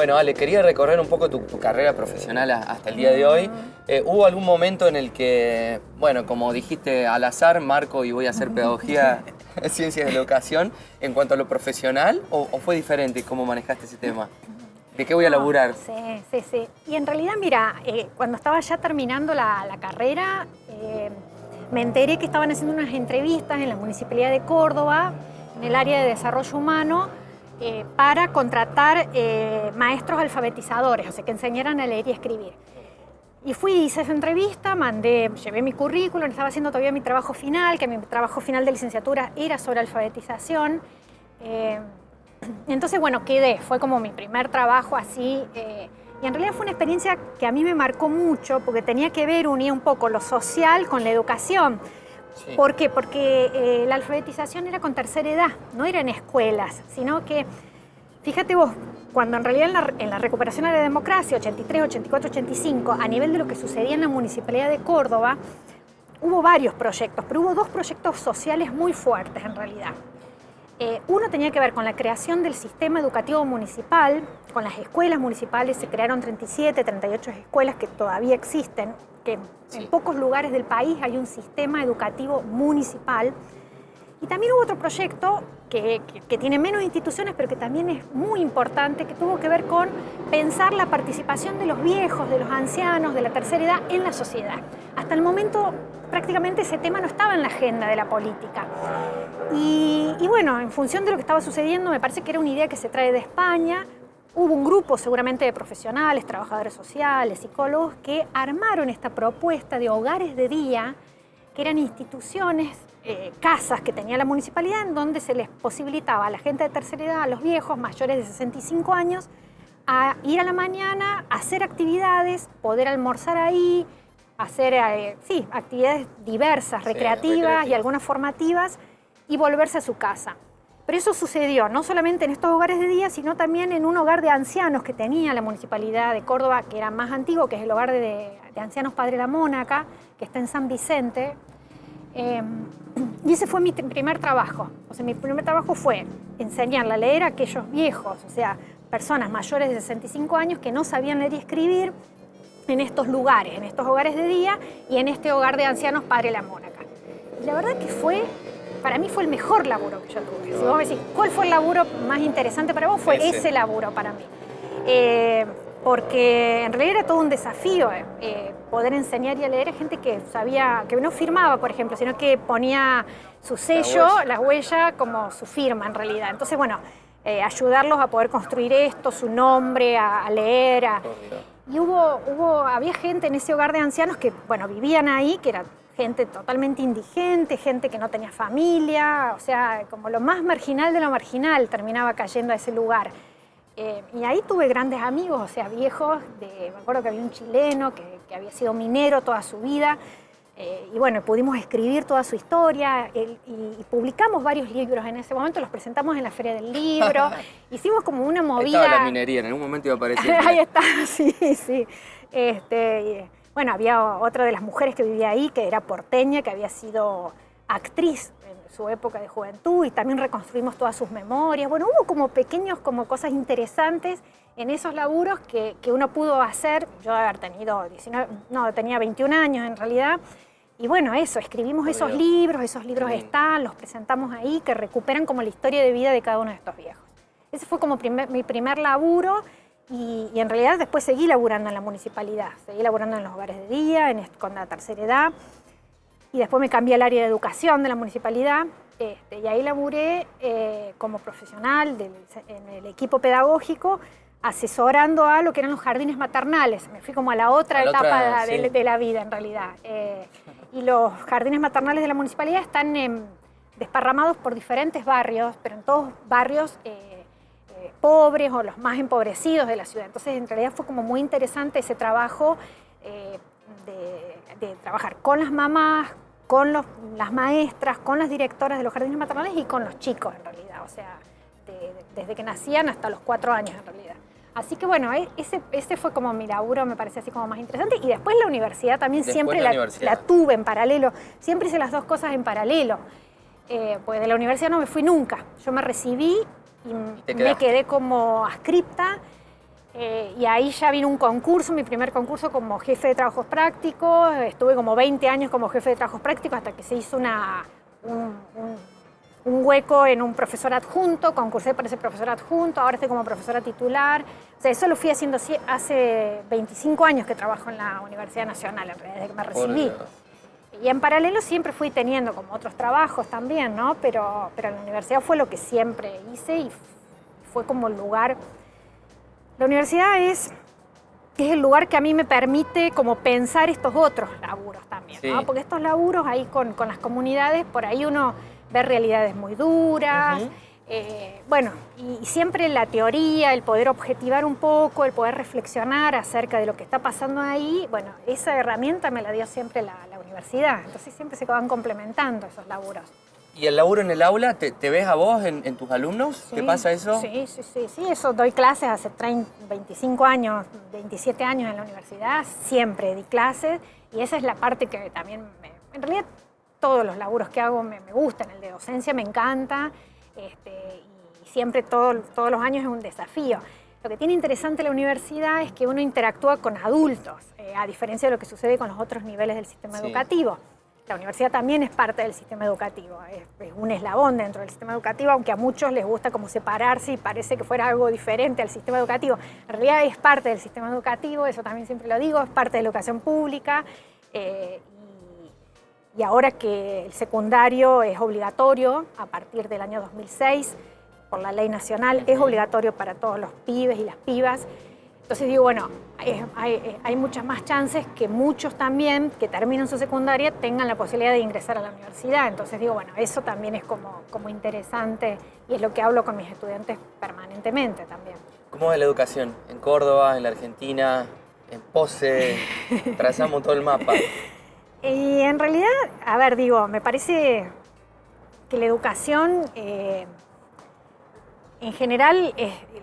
Bueno, Ale, quería recorrer un poco tu carrera profesional hasta el día de hoy. ¿Hubo algún momento en el que, bueno, como dijiste, al azar, marco y voy a hacer pedagogía, ciencias de la educación, en cuanto a lo profesional, o fue diferente cómo manejaste ese tema? ¿De qué voy a laburar? Sí. Y en realidad, mira, cuando estaba ya terminando la carrera, me enteré que estaban haciendo unas entrevistas en la Municipalidad de Córdoba, en el área de desarrollo humano, para contratar maestros alfabetizadores, o sea, que enseñaran a leer y escribir. Y fui, hice esa entrevista, llevé mi currículum, estaba haciendo todavía mi trabajo final, que mi trabajo final de licenciatura era sobre alfabetización. Entonces, bueno, quedé, fue como mi primer trabajo así. Y en realidad fue una experiencia que a mí me marcó mucho, porque tenía que ver, unía un poco lo social con la educación. Sí. ¿Por qué? Porque la alfabetización era con tercera edad, no era en escuelas, sino que, fíjate vos, cuando en realidad en la recuperación de la democracia, 83, 84, 85, a nivel de lo que sucedía en la Municipalidad de Córdoba, hubo varios proyectos, pero hubo dos proyectos sociales muy fuertes en realidad. Uno tenía que ver con la creación del sistema educativo municipal, con las escuelas municipales. Se crearon 37, 38 escuelas que todavía existen, que en pocos lugares del país hay un sistema educativo municipal. Y también hubo otro proyecto que tiene menos instituciones, pero que también es muy importante, que tuvo que ver con pensar la participación de los viejos, de los ancianos, de la tercera edad en la sociedad. Hasta el momento prácticamente ese tema no estaba en la agenda de la política. Y bueno, en función de lo que estaba sucediendo, me parece que era una idea que se trae de España. Hubo un grupo seguramente de profesionales, trabajadores sociales, psicólogos, que armaron esta propuesta de hogares de día, que eran instituciones, casas que tenía la municipalidad, en donde se les posibilitaba a la gente de tercera edad, a los viejos mayores de 65 años, a ir a la mañana, a hacer actividades, poder almorzar ahí, hacer actividades diversas, recreativas y algunas formativas, y volverse a su casa. Pero eso sucedió no solamente en estos hogares de día, sino también en un hogar de ancianos que tenía la Municipalidad de Córdoba, que era más antiguo, que es el hogar de ancianos Padre La Mónaca, que está en San Vicente. Y ese fue mi primer trabajo. O sea, mi primer trabajo fue enseñarle a leer a aquellos viejos, o sea, personas mayores de 65 años que no sabían leer y escribir, en estos lugares, en estos hogares de día y en este hogar de ancianos Padre La Mónaca. Y la verdad que para mí fue el mejor laburo que yo tuve. Si vos me decís, ¿cuál fue el laburo más interesante para vos? Fue ese laburo para mí. Porque en realidad era todo un desafío poder enseñar y a leer a gente que sabía, que no firmaba, por ejemplo, sino que ponía su sello, la huella como su firma en realidad. Entonces, bueno, ayudarlos a poder construir esto, su nombre, a leer. Y había gente en ese hogar de ancianos que, bueno, vivían ahí, que era gente totalmente indigente, gente que no tenía familia, o sea, como lo más marginal de lo marginal terminaba cayendo a ese lugar. Y ahí tuve grandes amigos, o sea, viejos. Me acuerdo que había un chileno que había sido minero toda su vida. Y bueno, pudimos escribir toda su historia y publicamos varios libros en ese momento, los presentamos en la Feria del Libro. Hicimos como una movida. Estaba la minería, en algún momento iba a aparecer. Ahí está, sí. Bueno, había otra de las mujeres que vivía ahí, que era porteña, que había sido actriz en su época de juventud, y también reconstruimos todas sus memorias. Bueno, hubo como cosas interesantes en esos laburos que uno pudo hacer. Yo de haber tenido tenía 21 años en realidad. Y bueno, escribimos esos libros están, los presentamos ahí, que recuperan como la historia de vida de cada uno de estos viejos. Ese fue como mi primer laburo. Y en realidad después seguí laburando en la municipalidad, seguí laburando en los hogares de día, con la tercera edad, y después me cambié al área de educación de la municipalidad, y ahí laburé como profesional en el equipo pedagógico, asesorando a lo que eran los jardines maternales. Me fui como a la otra etapa de la vida en realidad. Y los jardines maternales de la municipalidad están desparramados por diferentes barrios, pero en todos barrios pobres o los más empobrecidos de la ciudad. Entonces, en realidad fue como muy interesante ese trabajo de trabajar con las mamás, con las maestras, con las directoras de los jardines maternales y con los chicos, en realidad. O sea, desde que nacían hasta los 4 años, en realidad. Así que, bueno, ese fue como mi laburo, me parece así como más interesante. Y después la universidad también la tuve en paralelo. Siempre hice las dos cosas en paralelo. Pues de la universidad no me fui nunca. Yo me recibí y me quedé como adscripta. Y ahí ya vino un concurso, mi primer concurso como jefe de trabajos prácticos. Estuve como 20 años como jefe de trabajos prácticos hasta que se hizo un hueco en un profesor adjunto, concursé para ese profesor adjunto, ahora estoy como profesora titular. O sea, eso lo fui haciendo hace 25 años que trabajo en la Universidad Nacional, en realidad, desde que me recibí. Y en paralelo siempre fui teniendo como otros trabajos también, ¿no? Pero la universidad fue lo que siempre hice y fue como el lugar. La universidad es el lugar que a mí me permite como pensar estos otros laburos también, ¿no? Sí. Porque estos laburos ahí con las comunidades, por ahí uno ve realidades muy duras. Bueno, y siempre la teoría, el poder objetivar un poco, el poder reflexionar acerca de lo que está pasando ahí, bueno, esa herramienta me la dio siempre la universidad. Entonces siempre se van complementando esos laburos. ¿Y el laburo en el aula, te ves a vos en tus alumnos? Sí, ¿Te pasa eso? Sí, eso doy clases hace 25 años, 27 años en la universidad, siempre di clases y esa es la parte que también, en realidad todos los laburos que hago me gustan, el de docencia me encanta y siempre todos los años es un desafío. Lo que tiene interesante la universidad es que uno interactúa con adultos, a diferencia de lo que sucede con los otros niveles del sistema educativo. La universidad también es parte del sistema educativo, es un eslabón dentro del sistema educativo, aunque a muchos les gusta como separarse y parece que fuera algo diferente al sistema educativo. En realidad es parte del sistema educativo, eso también siempre lo digo, es parte de la educación pública y ahora que el secundario es obligatorio a partir del año 2006, por la ley nacional, es obligatorio para todos los pibes y las pibas. Entonces digo, bueno, hay muchas más chances que muchos también que terminan su secundaria tengan la posibilidad de ingresar a la universidad. Entonces digo, bueno, eso también es como interesante y es lo que hablo con mis estudiantes permanentemente también. ¿Cómo es la educación? ¿En Córdoba, en la Argentina, en Pose? Trazamos todo el mapa. Y en realidad, a ver, digo, me parece que la educación en general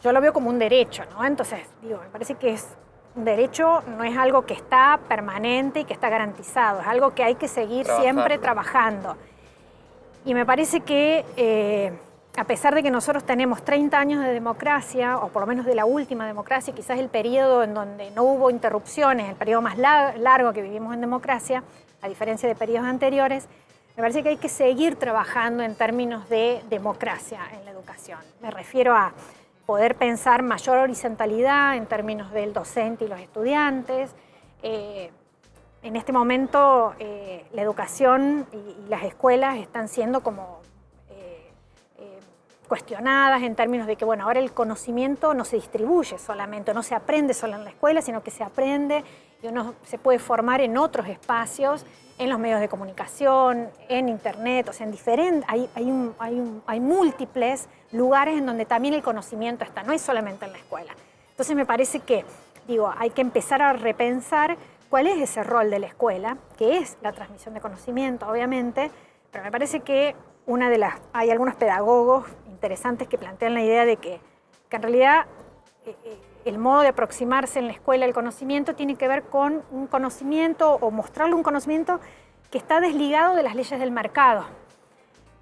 yo lo veo como un derecho, ¿no? Entonces, digo, me parece que es un derecho, no es algo que está permanente y que está garantizado, es algo que hay que seguir siempre trabajando. Y me parece que a pesar de que nosotros tenemos 30 años de democracia, o por lo menos de la última democracia, quizás el periodo en donde no hubo interrupciones, el periodo más largo que vivimos en democracia, a diferencia de periodos anteriores, me parece que hay que seguir trabajando en términos de democracia en la educación. Me refiero a poder pensar mayor horizontalidad en términos del docente y los estudiantes. En este momento la educación y las escuelas están siendo como cuestionadas en términos de que, bueno, ahora el conocimiento no se distribuye solamente, no se aprende solo en la escuela, sino que se aprende y uno se puede formar en otros espacios, en los medios de comunicación, en internet, o sea, en diferentes, hay múltiples lugares en donde también el conocimiento está, no es solamente en la escuela. Entonces me parece que, digo, hay que empezar a repensar cuál es ese rol de la escuela, que es la transmisión de conocimiento, obviamente, pero me parece que hay algunos pedagogos interesantes que plantean la idea de que en realidad el modo de aproximarse en la escuela al conocimiento tiene que ver con un conocimiento o mostrarle un conocimiento que está desligado de las leyes del mercado,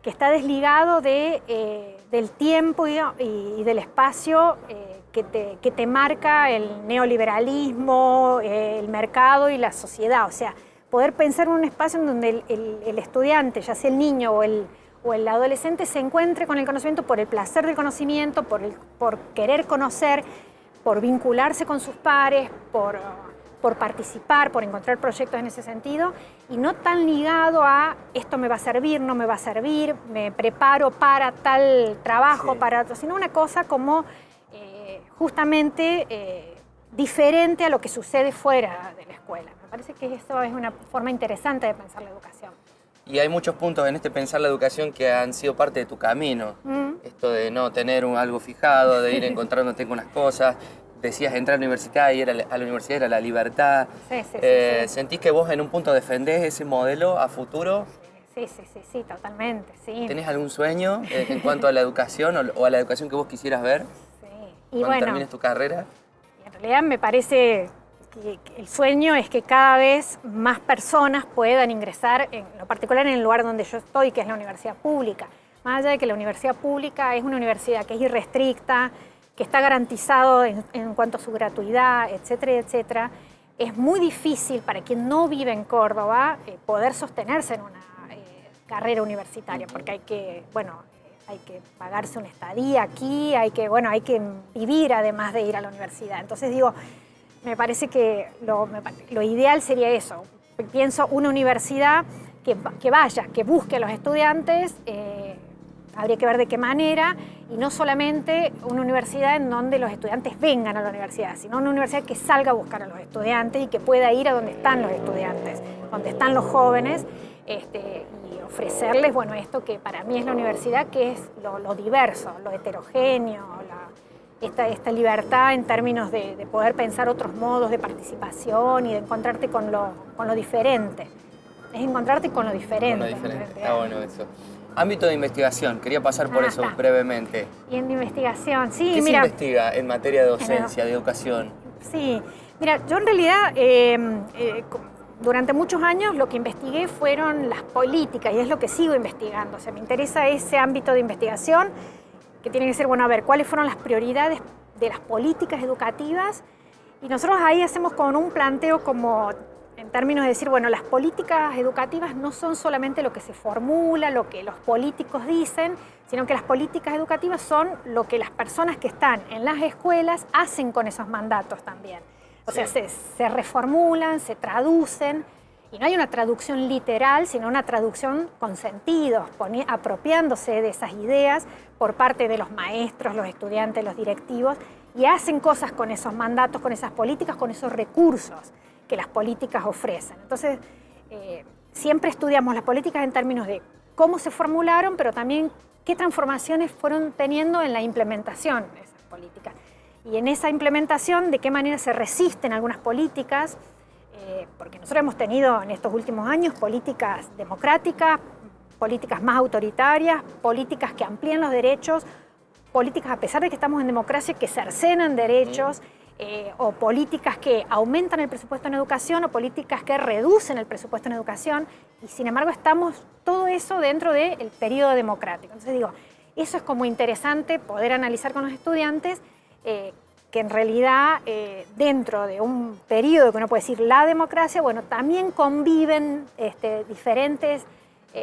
que está desligado del tiempo y del espacio que te marca el neoliberalismo, el mercado y la sociedad. O sea, poder pensar en un espacio en donde el estudiante, ya sea el niño o el adolescente, se encuentre con el conocimiento por el placer del conocimiento, por querer conocer, por vincularse con sus pares, por participar, por encontrar proyectos en ese sentido, y no tan ligado a esto me va a servir, no me va a servir, me preparo para tal trabajo, sino una cosa como justamente diferente a lo que sucede fuera de la escuela. Me parece que eso es una forma interesante de pensar la educación. Y hay muchos puntos en este pensar la educación que han sido parte de tu camino. Esto de no tener algo fijado, de ir encontrándote con las cosas. Decías entrar a la universidad y ir a la universidad era la libertad. Sí. ¿Sentís que vos en un punto defendés ese modelo a futuro? Sí, totalmente, sí. ¿Tenés algún sueño en cuanto a la educación o a la educación que vos quisieras ver? Sí. Y cuando termines tu carrera. En realidad me parece que el sueño es que cada vez más personas puedan ingresar, en lo particular en el lugar donde yo estoy, que es la universidad pública. Más allá de que la universidad pública es una universidad que es irrestricta, que está garantizado en cuanto a su gratuidad, etcétera, etcétera, es muy difícil para quien no vive en Córdoba poder sostenerse en una carrera universitaria, porque hay que pagarse una estadía aquí, hay que vivir además de ir a la universidad. Entonces digo, me parece que lo ideal sería eso. Pienso una universidad que vaya, que busque a los estudiantes, habría que ver de qué manera, y no solamente una universidad en donde los estudiantes vengan a la universidad, sino una universidad que salga a buscar a los estudiantes y que pueda ir a donde están los estudiantes, donde están los jóvenes, y ofrecerles, bueno, esto que para mí es la universidad, que es lo diverso, lo heterogéneo, esta libertad en términos de poder pensar otros modos de participación y de encontrarte con lo diferente. Es encontrarte con lo diferente. Con lo diferente, está bueno eso. Ámbito de investigación, quería pasar por eso brevemente. Y en investigación, sí, ¿Qué mira, se investiga en materia de docencia, de educación? Sí, mira, yo en realidad durante muchos años lo que investigué fueron las políticas y es lo que sigo investigando. O sea, me interesa ese ámbito de investigación que tiene que ser, bueno, a ver, cuáles fueron las prioridades de las políticas educativas, y nosotros ahí hacemos con un planteo como en términos de decir, bueno, las políticas educativas no son solamente lo que se formula, lo que los políticos dicen, sino que las políticas educativas son lo que las personas que están en las escuelas hacen con esos mandatos también. O sea, se reformulan, se traducen, y no hay una traducción literal, sino una traducción con sentidos, apropiándose de esas ideas por parte de los maestros, los estudiantes, los directivos, y hacen cosas con esos mandatos, con esas políticas, con esos recursos que las políticas ofrecen. Entonces, siempre estudiamos las políticas en términos de cómo se formularon, pero también qué transformaciones fueron teniendo en la implementación de esas políticas. Y en esa implementación, de qué manera se resisten algunas políticas, porque nosotros hemos tenido en estos últimos años políticas democráticas, políticas más autoritarias, políticas que amplían los derechos, políticas, a pesar de que estamos en democracia, que cercenan derechos, o políticas que aumentan el presupuesto en educación, o políticas que reducen el presupuesto en educación, y sin embargo estamos todo eso dentro del periodo democrático. Entonces digo, eso es como interesante poder analizar con los estudiantes, que en realidad dentro de un periodo que uno puede decir la democracia, bueno, también conviven diferentes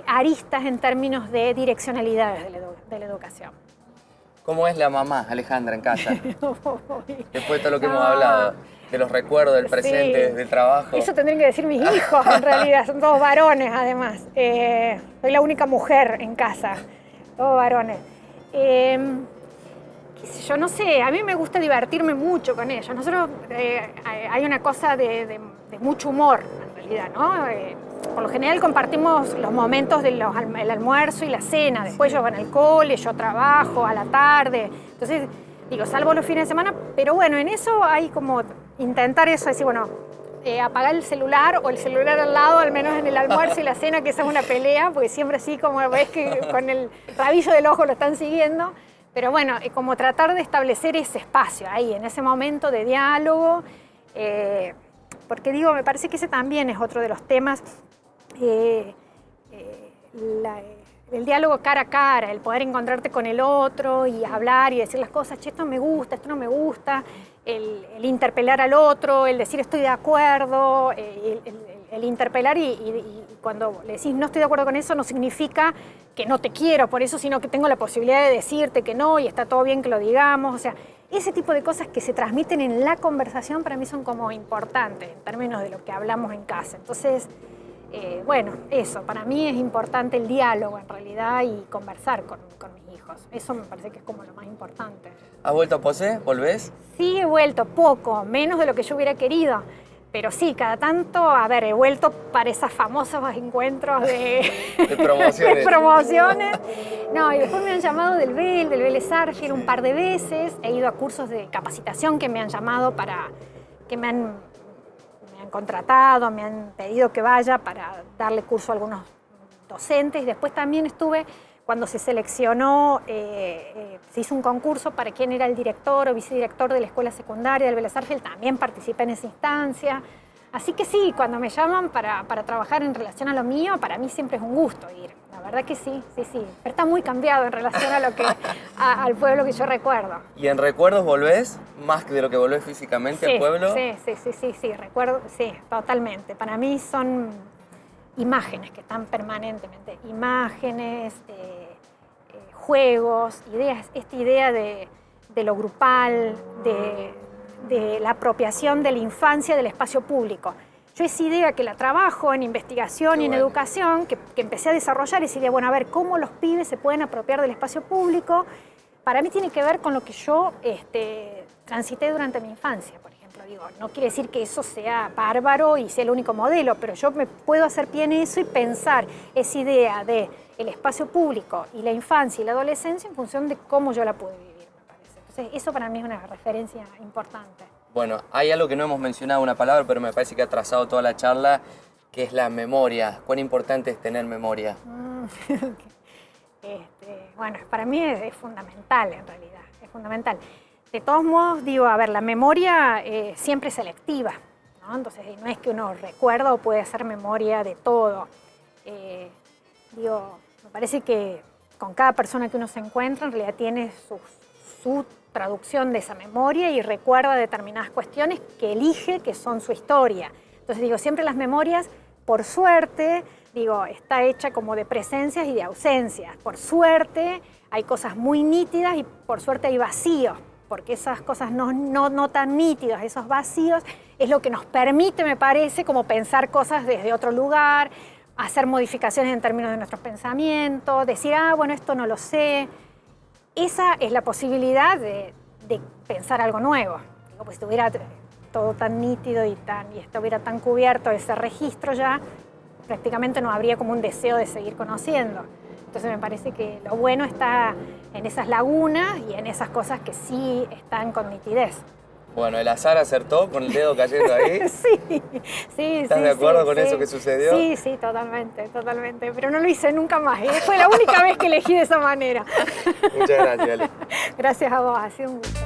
aristas en términos de direccionalidades de la educación. ¿Cómo es la mamá, Alejandra, en casa? Después de todo lo que hemos hablado, de los recuerdos, del presente, del trabajo. Eso tendrían que decir mis hijos, en realidad, son todos varones además. Soy la única mujer en casa, todos varones. Yo no sé, a mí me gusta divertirme mucho con ellos. Nosotros hay una cosa de mucho humor, en realidad, ¿no? Por lo general compartimos los momentos del almuerzo y la cena. Después ellos van al cole, yo trabajo a la tarde. Entonces, digo, salvo los fines de semana, pero bueno, en eso hay como intentar eso, decir, bueno, apagar el celular o el celular al lado, al menos en el almuerzo y la cena, que esa es una pelea, porque siempre así como ves que con el rabillo del ojo lo están siguiendo. Pero bueno, como tratar de establecer ese espacio ahí, en ese momento de diálogo, porque digo, me parece que ese también es otro de los temas, el diálogo cara a cara, el poder encontrarte con el otro y hablar y decir las cosas, che, esto me gusta, esto no me gusta, el interpelar al otro, el decir estoy de acuerdo, el interpelar y cuando le decís no estoy de acuerdo con eso no significa que no te quiero por eso, sino que tengo la posibilidad de decirte que no y está todo bien que lo digamos. O sea, ese tipo de cosas que se transmiten en la conversación para mí son como importantes en términos de lo que hablamos en casa. Entonces, bueno, eso, para mí es importante el diálogo en realidad y conversar con mis hijos. Eso me parece que es como lo más importante. ¿Has vuelto a Posse? ¿Volvés? Sí, he vuelto, poco, menos de lo que yo hubiera querido. Pero sí, cada tanto, a ver, he vuelto para esos famosos encuentros de promociones. de promociones. No, y después me han llamado del Vélez Sarsfield un par de veces. He ido a cursos de capacitación que me han llamado que me han contratado, me han pedido que vaya para darle curso a algunos docentes. Después también estuve, cuando se seleccionó, se hizo un concurso para quién era el director o vicedirector de la escuela secundaria del Vélez Sarsfield, también participé en esa instancia. Así que sí, cuando me llaman para trabajar en relación a lo mío, para mí siempre es un gusto ir. La verdad que sí. Pero está muy cambiado en relación a lo que, al pueblo que yo recuerdo. ¿Y en recuerdos volvés más de lo que volvés físicamente al pueblo? Sí, recuerdo, sí, totalmente. Para mí son imágenes que están permanentemente, imágenes, juegos, ideas, esta idea de lo grupal, de la apropiación de la infancia del espacio público. Yo esa idea que la trabajo en investigación y en educación, que empecé a desarrollar, esa idea, bueno, a ver, cómo los pibes se pueden apropiar del espacio público, para mí tiene que ver con lo que yo transité durante mi infancia, por ejemplo. Digo, no quiere decir que eso sea bárbaro y sea el único modelo, pero yo me puedo hacer pie en eso y pensar esa idea de el espacio público y la infancia y la adolescencia en función de cómo yo la pude vivir. Entonces, eso para mí es una referencia importante. Bueno, hay algo que no hemos mencionado, una palabra, pero me parece que ha trazado toda la charla, que es la memoria. ¿Cuán importante es tener memoria? Bueno, para mí es fundamental, en realidad, es fundamental. De todos modos, digo, a ver, la memoria siempre es selectiva, ¿no? Entonces, no es que uno recuerda o puede hacer memoria de todo. Digo, me parece que con cada persona que uno se encuentra, en realidad tiene su traducción de esa memoria y recuerda determinadas cuestiones que elige, que son su historia. Entonces digo, siempre las memorias, por suerte, digo, está hecha como de presencias y de ausencias. Por suerte hay cosas muy nítidas y por suerte hay vacíos, porque esas cosas no tan nítidas, esos vacíos, es lo que nos permite, me parece, como pensar cosas desde otro lugar, hacer modificaciones en términos de nuestros pensamientos, decir, bueno, esto no lo sé. Esa es la posibilidad de pensar algo nuevo. Digo, pues si estuviera todo tan nítido y estuviera tan cubierto ese registro ya, prácticamente no habría como un deseo de seguir conociendo. Entonces me parece que lo bueno está en esas lagunas y en esas cosas que sí están con nitidez. Bueno, el azar acertó con el dedo cayendo ahí. Sí. ¿Estás de acuerdo con eso que sucedió? Sí, totalmente. Pero no lo hice nunca más. Fue la única vez que elegí de esa manera. Muchas gracias, Ale. Gracias a vos, ha sido un gusto.